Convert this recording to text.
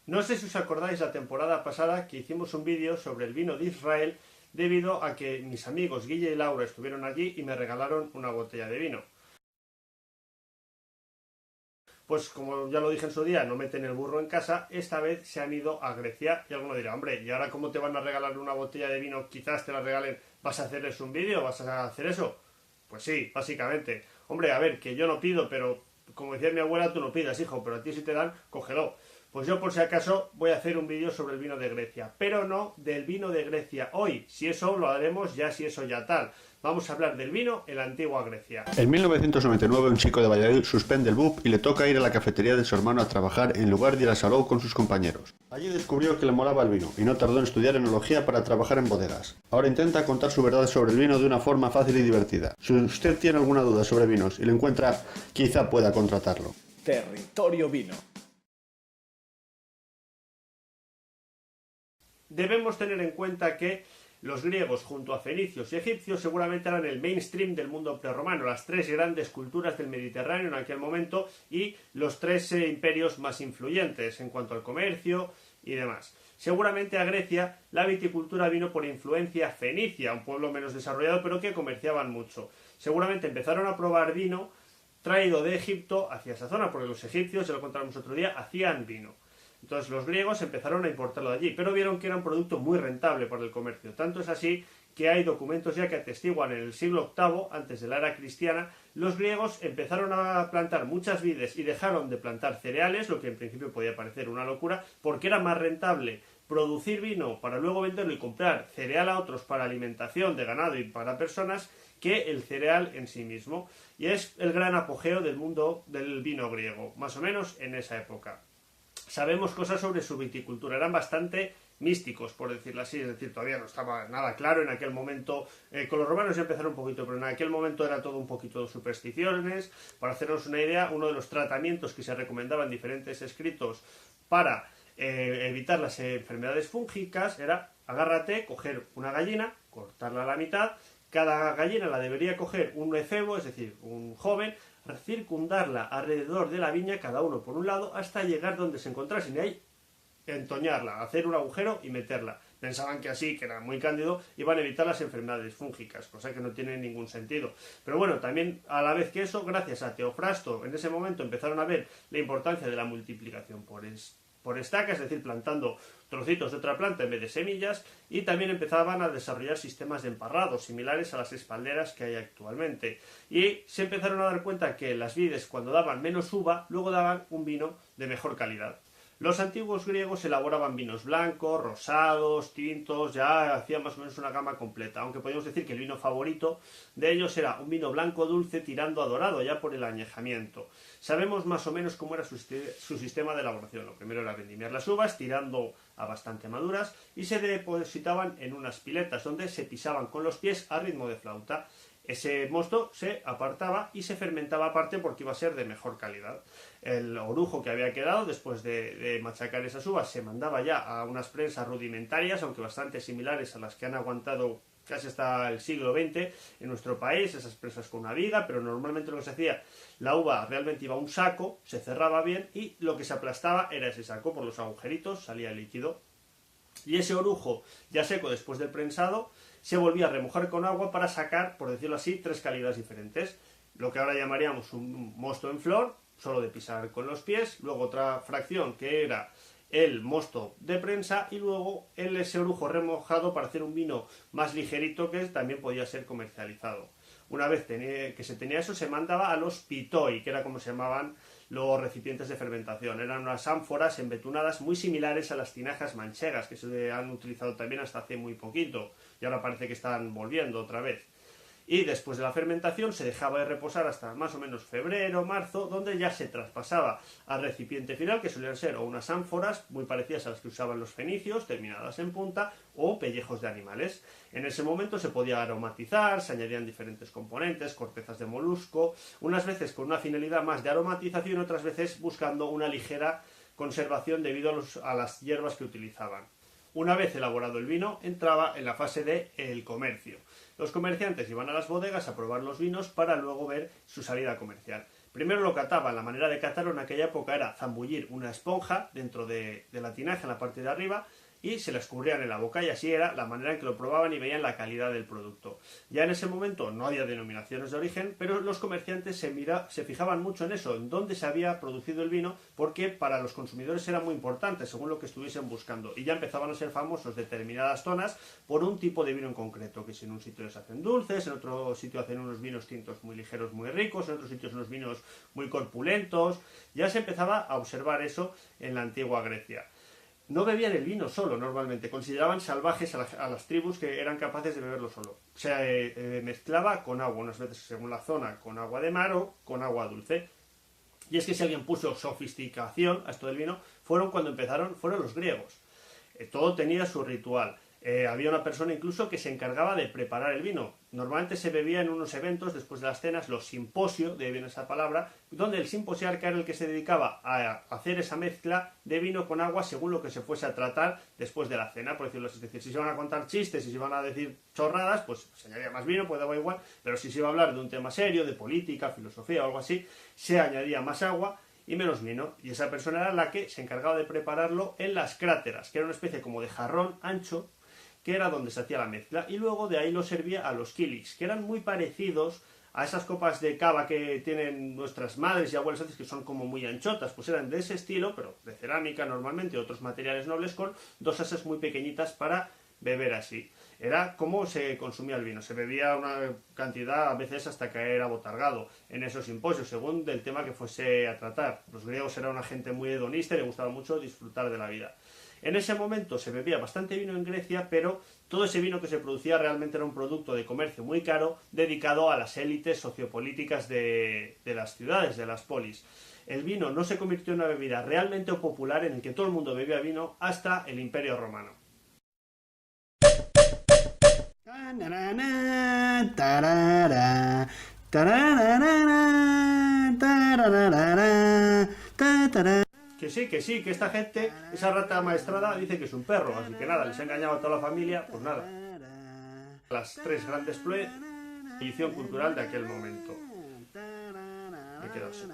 No sé si os acordáis la temporada pasada que hicimos un vídeo sobre el vino de Israel debido a que mis amigos Guille y Laura estuvieron allí y me regalaron una botella de vino. Pues como ya lo dije en su día, no meten el burro en casa, esta vez se han ido a Grecia y alguno dirá, hombre, ¿y ahora cómo te van a regalar una botella de vino? Quizás te la regalen, ¿vas a hacerles un vídeo? ¿Vas a hacer eso? Pues sí, básicamente. Hombre, a ver, que yo no pido, pero como decía mi abuela, tú no pidas, hijo, pero a ti si te dan, cógelo. Pues yo por si acaso voy a hacer un vídeo sobre el vino de Grecia, pero no del vino de Grecia hoy. Si eso lo haremos ya, si eso ya tal. Vamos a hablar del vino en la antigua Grecia. En 1999 un chico de Valladolid suspende el BUP y le toca ir a la cafetería de su hermano a trabajar en lugar de ir a Salou con sus compañeros. Allí descubrió que le molaba el vino y no tardó en estudiar enología para trabajar en bodegas. Ahora intenta contar su verdad sobre el vino de una forma fácil y divertida. Si usted tiene alguna duda sobre vinos y lo encuentra, quizá pueda contratarlo. Territorio Vino. Debemos tener en cuenta que los griegos junto a fenicios y egipcios seguramente eran el mainstream del mundo prerromano, las tres grandes culturas del Mediterráneo en aquel momento y los tres imperios más influyentes en cuanto al comercio y demás. Seguramente a Grecia la viticultura vino por influencia fenicia, un pueblo menos desarrollado pero que comerciaban mucho. Seguramente empezaron a probar vino traído de Egipto hacia esa zona, porque los egipcios, ya lo contaremos otro día, hacían vino. Entonces los griegos empezaron a importarlo de allí, pero vieron que era un producto muy rentable para el comercio. Tanto es así que hay documentos ya que atestiguan en el siglo VIII, antes de la era cristiana, los griegos empezaron a plantar muchas vides y dejaron de plantar cereales, lo que en principio podía parecer una locura, porque era más rentable producir vino para luego venderlo y comprar cereal a otros para alimentación de ganado y para personas que el cereal en sí mismo. Y es el gran apogeo del mundo del vino griego, más o menos en esa época. Sabemos cosas sobre su viticultura, eran bastante místicos, por decirlo así, es decir, todavía no estaba nada claro en aquel momento, con los romanos ya empezaron un poquito, pero en aquel momento era todo un poquito de supersticiones. Para hacernos una idea, uno de los tratamientos que se recomendaban en diferentes escritos para evitar las enfermedades fúngicas era, agárrate, coger una gallina, cortarla a la mitad, cada gallina la debería coger un efebo, es decir, un joven, circundarla alrededor de la viña, cada uno por un lado, hasta llegar donde se encontrasen y ahí entoñarla, hacer un agujero y meterla. Pensaban que así, que era muy cándido, iban a evitar las enfermedades fúngicas, cosa que no tiene ningún sentido. Pero bueno, también a la vez que eso, gracias a Teofrasto, en ese momento empezaron a ver la importancia de la multiplicación por estaca, es decir, plantando trocitos de otra planta en vez de semillas, y también empezaban a desarrollar sistemas de emparrado similares a las espalderas que hay actualmente. Y se empezaron a dar cuenta que las vides, cuando daban menos uva, luego daban un vino de mejor calidad. Los antiguos griegos elaboraban vinos blancos, rosados, tintos, ya hacían más o menos una gama completa, aunque podemos decir que el vino favorito de ellos era un vino blanco dulce tirando a dorado, ya por el añejamiento. Sabemos más o menos cómo era su sistema de elaboración. Lo primero era vendimiar las uvas, tirando a bastante maduras, y se depositaban en unas piletas, donde se pisaban con los pies a ritmo de flauta. Ese mosto se apartaba y se fermentaba aparte porque iba a ser de mejor calidad. El orujo que había quedado después de machacar esas uvas se mandaba ya a unas prensas rudimentarias, aunque bastante similares a las que han aguantado casi hasta el siglo XX en nuestro país, esas prensas con una viga, pero normalmente lo que se hacía, la uva realmente iba a un saco, se cerraba bien y lo que se aplastaba era ese saco, por los agujeritos salía el líquido. Y ese orujo ya seco después del prensado se volvía a remojar con agua para sacar, por decirlo así, tres calidades diferentes. Lo que ahora llamaríamos un mosto en flor, solo de pisar con los pies, luego otra fracción que era el mosto de prensa y luego ese orujo remojado para hacer un vino más ligerito que también podía ser comercializado. Una vez que se tenía eso, se mandaba a los pitoi, que era como se llamaban los recipientes de fermentación. Eran unas ánforas embetunadas muy similares a las tinajas manchegas, que se han utilizado también hasta hace muy poquito, y ahora parece que están volviendo otra vez. Y después de la fermentación se dejaba de reposar hasta más o menos febrero, marzo, donde ya se traspasaba al recipiente final, que solían ser o unas ánforas muy parecidas a las que usaban los fenicios, terminadas en punta, o pellejos de animales. En ese momento se podía aromatizar, se añadían diferentes componentes, cortezas de molusco, unas veces con una finalidad más de aromatización, otras veces buscando una ligera conservación debido a las hierbas que utilizaban. Una vez elaborado el vino, entraba en la fase del comercio. Los comerciantes iban a las bodegas a probar los vinos para luego ver su salida comercial. Primero lo cataban, la manera de catarlo en aquella época era zambullir una esponja dentro de la tinaja en la parte de arriba y se la escurrían en la boca, y así era la manera en que lo probaban y veían la calidad del producto. Ya en ese momento no había denominaciones de origen, pero los comerciantes se fijaban mucho en eso, en dónde se había producido el vino, porque para los consumidores era muy importante según lo que estuviesen buscando, y ya empezaban a ser famosos determinadas zonas por un tipo de vino en concreto, que si en un sitio les hacen dulces, en otro sitio hacen unos vinos tintos muy ligeros, muy ricos, en otros sitios unos vinos muy corpulentos. Ya se empezaba a observar eso en la antigua Grecia. No bebían el vino solo, normalmente. Consideraban salvajes a las tribus que eran capaces de beberlo solo. Se mezclaba con agua, unas veces según la zona, con agua de mar o con agua dulce. Y es que si alguien puso sofisticación a esto del vino, fueron los griegos. Todo tenía su ritual. Había una persona incluso que se encargaba de preparar el vino. Normalmente se bebía en unos eventos después de las cenas, los simposios, de ahí viene esa palabra, donde el simposiarca era el que se dedicaba a hacer esa mezcla de vino con agua según lo que se fuese a tratar después de la cena, por decirlo así. Es decir, si se iban a contar chistes y se iban a decir chorradas, pues se añadía más vino, pues daba igual, pero si se iba a hablar de un tema serio, de política, filosofía o algo así, se añadía más agua y menos vino, y esa persona era la que se encargaba de prepararlo en las cráteras, que era una especie como de jarrón ancho, que era donde se hacía la mezcla, y luego de ahí lo servía a los kiliks, que eran muy parecidos a esas copas de cava que tienen nuestras madres y abuelas antes, que son como muy anchotas, pues eran de ese estilo, pero de cerámica normalmente, otros materiales nobles, con dos asas muy pequeñitas para beber así. Era como se consumía el vino, se bebía una cantidad a veces hasta caer abotargado en esos simposios, según del tema que fuese a tratar. Los griegos eran una gente muy hedonista y le gustaba mucho disfrutar de la vida. En ese momento se bebía bastante vino en Grecia, pero todo ese vino que se producía realmente era un producto de comercio muy caro, dedicado a las élites sociopolíticas de las ciudades, de las polis. El vino no se convirtió en una bebida realmente popular en el que todo el mundo bebía vino hasta el Imperio Romano. Que sí, que esta gente, esa rata maestrada, dice que es un perro, así que nada, les ha engañado a toda la familia, pues nada. Las tres grandes edición cultural de aquel momento. Me quedo así.